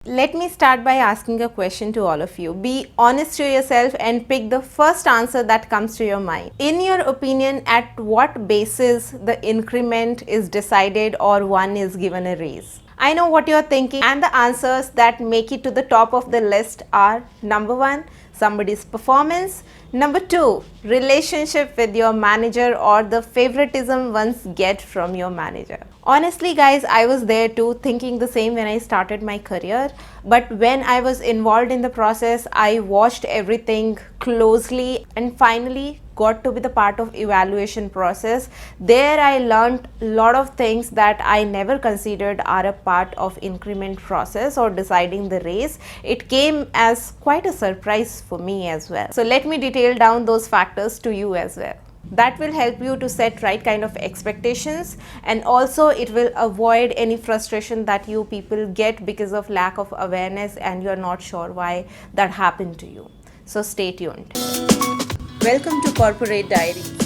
Let me start by asking a question to all of you. Be honest to yourself and pick the first answer that comes to your mind. In your opinion, at what basis the increment is decided or one is given a raise? I know what you're thinking, and the answers that make it to the top of the list are: number one, somebody's performance; number two, relationship with your manager or the favoritism ones get from your manager. Honestly guys, I was there too, thinking the same when I started my career, but when I was involved in the process, I watched everything closely and finally got to be the part of evaluation process. There I learned a lot of things that I never considered are a part of increment process or deciding the raise. It came as quite a surprise for me as well. So let me detail down those factors to you as well. That will help you to set right kind of expectations, and also it will avoid any frustration that you people get because of lack of awareness and you're not sure why that happened to you. So stay tuned. Welcome to Corporate Diaries.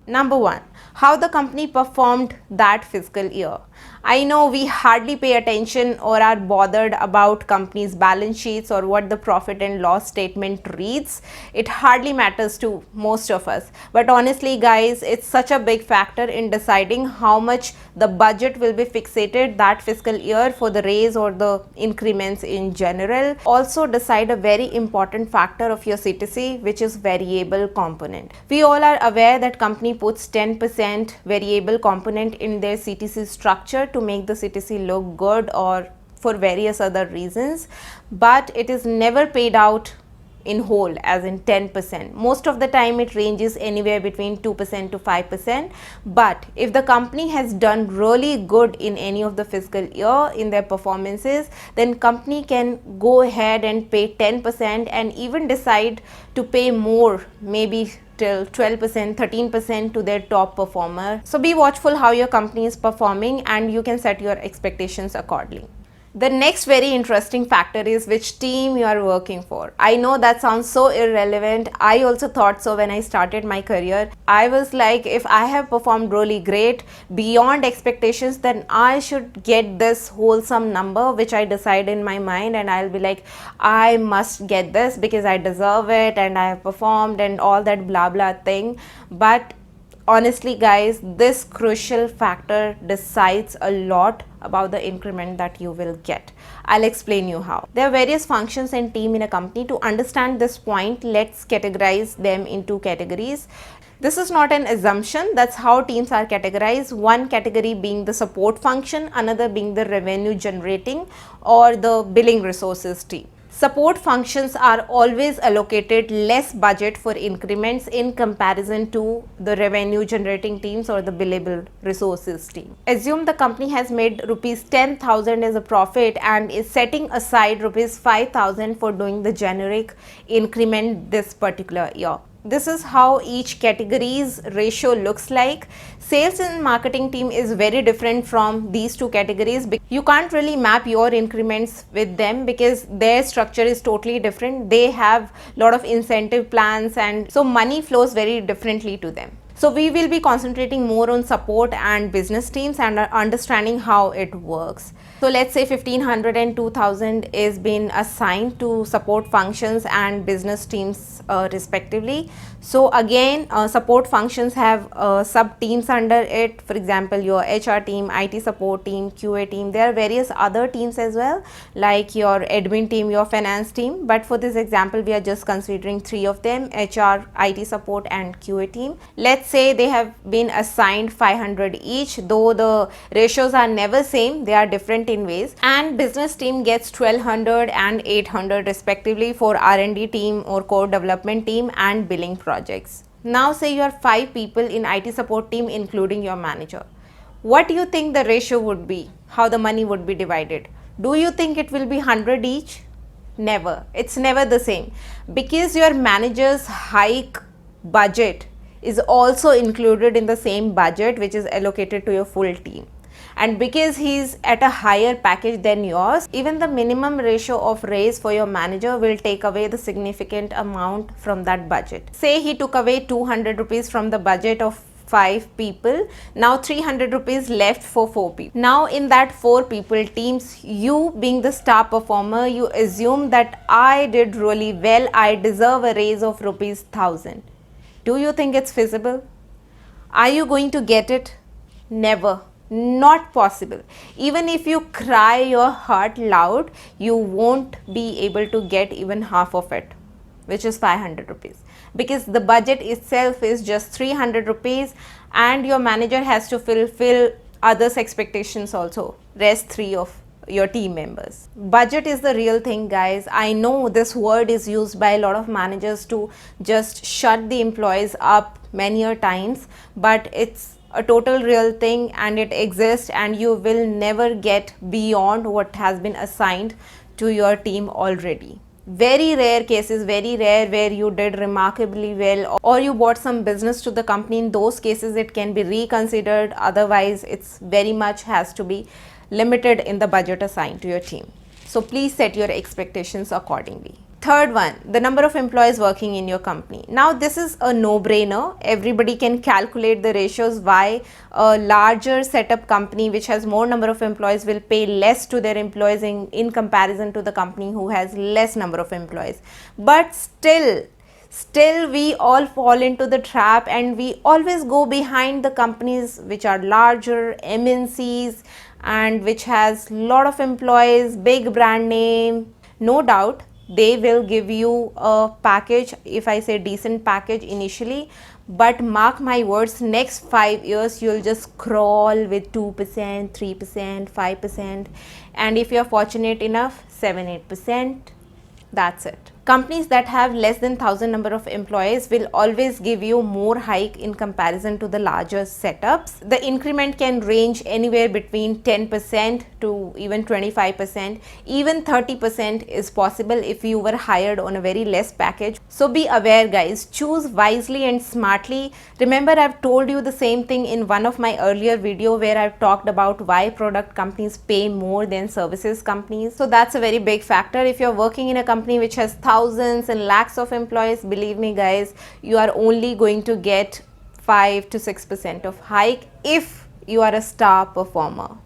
Number one, how the company performed that fiscal year. I know we hardly pay attention or are bothered about companies' balance sheets or what the profit and loss statement reads. It hardly matters to most of us. But honestly guys, it's such a big factor in deciding how much the budget will be fixated that fiscal year for the raise or the increments in general. Also decide a very important factor of your CTC, which is variable component. We all are aware that company puts 10% variable component in their CTC structure to make the CTC look good or for various other reasons, but it is never paid out in whole as in 10%. Most of the time it ranges anywhere between 2% to 5%, but if the company has done really good in any of the fiscal year in their performances, then company can go ahead and pay 10% and even decide to pay more, maybe till 12%, 13% to their top performer. So be watchful how your company is performing and you can set your expectations accordingly. The next very interesting factor is which team you are working for. I know that sounds so irrelevant. I also thought so when I started my career. I was like, if I have performed really great beyond expectations, then I should get this wholesome number which I decide in my mind, and I'll be like, I must get this because I deserve it and I have performed and all that blah blah thing. But honestly guys, this crucial factor decides a lot about the increment that you will get. I'll explain you how. There are various functions and team in a company. To understand this point, let's categorize them into categories. This is not an assumption, that's how teams are categorized. One category being the support function, another being the revenue generating or the billing resources team. Support functions are always allocated less budget for increments in comparison to the revenue generating teams or the billable resources team. Assume the company has made rupees 10,000 as a profit and is setting aside rupees 5,000 for doing the generic increment this particular year. This is how each category's ratio looks like. Sales and marketing team is very different from these two categories. You can't really map your increments with them because their structure is totally different. They have a lot of incentive plans, and so money flows very differently to them. So we will be concentrating more on support and business teams and understanding how it works. So let's say 1500 and 2000 is being assigned to support functions and business teams respectively. So again, support functions have sub teams under it. For example, your HR team, IT support team, QA team. There are various other teams as well, like your admin team, your finance team. But for this example, we are just considering three of them: HR, IT support and QA team. Let's say they have been assigned 500 each, though the ratios are never same, they are different in ways. And business team gets 1200 and 800 respectively for R&D team or core development team and billing projects. Now say you are 5 people in IT support team including your manager. What do you think the ratio would be? How the money would be divided? Do you think it will be 100 each? Never. It's never the same, because your manager's hike budget is also included in the same budget which is allocated to your full team. And because he's at a higher package than yours, even the minimum ratio of raise for your manager will take away the significant amount from that budget. Say he took away 200 rupees from the budget of 5 people. Now 300 rupees left for 4 people. Now in that 4 people teams, you being the star performer, you assume that I did really well, I deserve a raise of rupees 1000. Do you think it's feasible? Are you going to get it? Never. Not possible. Even if you cry your heart loud, you won't be able to get even half of it, which is 500 rupees, because the budget itself is just 300 rupees and your manager has to fulfill others' expectations also, rest 3 of your team members. Budget is the real thing, guys. I know this word is used by a lot of managers to just shut the employees up many a times, but it's a total real thing and it exists, and you will never get beyond what has been assigned to your team already. Very rare cases, very rare, where you did remarkably well or you brought some business to the company. In those cases it can be reconsidered, otherwise it's very much has to be limited in the budget assigned to your team. So please set your expectations accordingly. Third one, the number of employees working in your company. Now this is a no-brainer. Everybody can calculate the ratios why a larger setup company which has more number of employees will pay less to their employees in comparison to the company who has less number of employees. But still we all fall into the trap and we always go behind the companies which are larger, MNCs, and which has lot of employees, big brand name. No doubt they will give you a package, if I say decent package initially, but mark my words, next 5 years you'll just crawl with 2%, 3%, 5%, and if you're fortunate enough, 7-8%. That's it. Companies that have less than 1000 number of employees will always give you more hike in comparison to the larger setups. The increment can range anywhere between 10% to even 25%. Even 30% is possible if you were hired on a very less package. So be aware, guys. Choose wisely and smartly. Remember, I've told you the same thing in one of my earlier video where I've talked about why product companies pay more than services companies. So that's a very big factor. If you're working in a company which has thousands and lakhs of employees, believe me guys, you are only going to get 5 to 6% of hike if you are a star performer.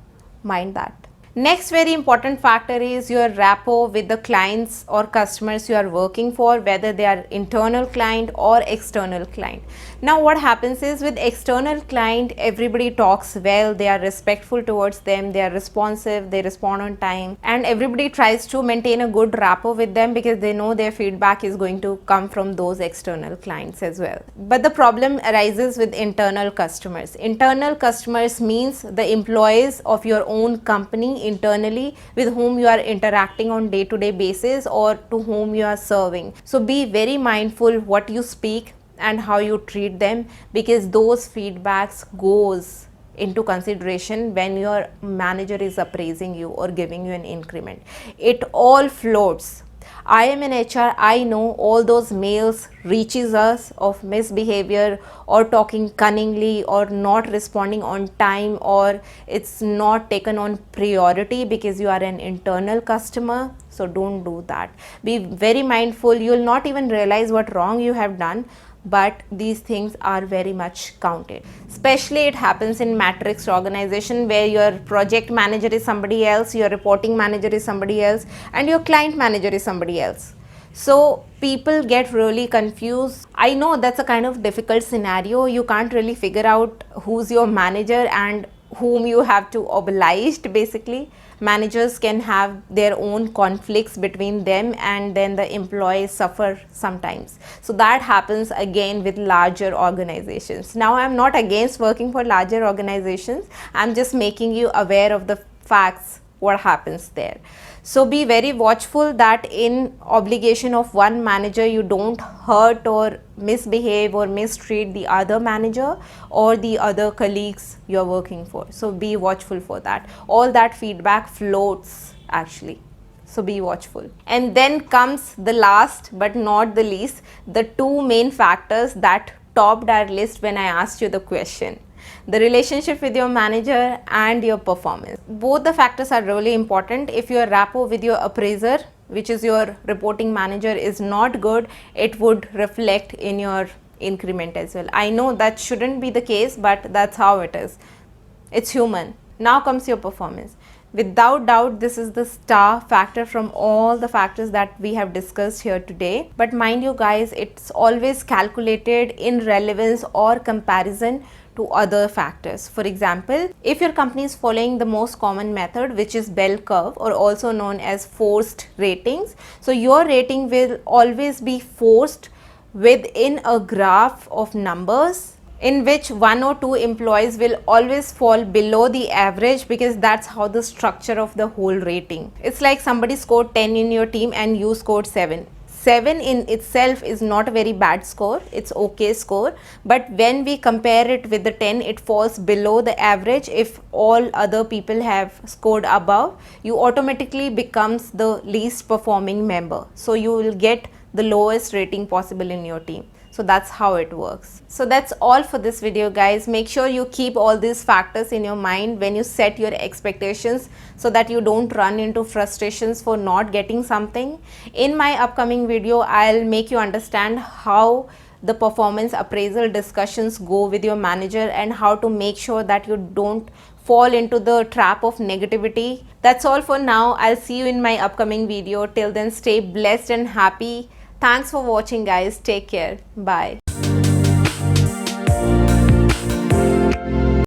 Mind that. Next very important factor is your rapport with the clients or customers you are working for, whether they are internal client or external client. Now what happens is, with external client, everybody talks well, they are respectful towards them, they are responsive, they respond on time, and everybody tries to maintain a good rapport with them because they know their feedback is going to come from those external clients as well. But the problem arises with internal customers. Internal customers means the employees of your own company internally with whom you are interacting on day-to-day basis or to whom you are serving. So be very mindful what you speak and how you treat them, because those feedbacks goes into consideration when your manager is appraising you or giving you an increment. It all floats. I am in HR, I know all those mails reaches us of misbehavior or talking cunningly or not responding on time, or it's not taken on priority because you are an internal customer. So don't do that. Be very mindful. You will not even realize what wrong you have done, but these things are very much counted. Especially it happens in matrix organization where your project manager is somebody else, your reporting manager is somebody else, and your client manager is somebody else. So people get really confused. I know that's a kind of difficult scenario. You can't really figure out who's your manager and whom you have to oblige. Basically, managers can have their own conflicts between them, and then the employees suffer sometimes. So that happens again with larger organizations. Now I'm not against working for larger organizations, I'm just making you aware of the facts, what happens there. So be very watchful that in obligation of one manager you don't hurt or misbehave or mistreat the other manager or the other colleagues you're working for. So be watchful for that. All that feedback floats actually. So be watchful. And then comes the last but not the least, the two main factors that topped our list when I asked you the question: the relationship with your manager and your performance. Both the factors are really important. If your rapport with your appraiser, which is your reporting manager, is not good, it would reflect in your increment as well. I know that shouldn't be the case, but that's how it is. It's human. Now comes your performance. Without doubt, this is the star factor from all the factors that we have discussed here today. But mind you guys, it's always calculated in relevance or comparison to other factors. For example, if your company is following the most common method, which is bell curve or also known as forced ratings, so your rating will always be forced within a graph of numbers in which one or two employees will always fall below the average, because that's how the structure of the whole rating. It's like somebody scored 10 in your team and you scored 7. 7 in itself is not a very bad score, it's okay score, but when we compare it with the 10, it falls below the average. If all other people have scored above, you automatically becomes the least performing member, so you will get the lowest rating possible in your team. So that's how it works. So that's all for this video guys. Make sure you keep all these factors in your mind when you set your expectations, so that you don't run into frustrations for not getting something. In my upcoming video, I'll make you understand how the performance appraisal discussions go with your manager and how to make sure that you don't fall into the trap of negativity. That's all for now. I'll see you in my upcoming video. Till then, stay blessed and happy. Thanks for watching guys. Take care. Bye.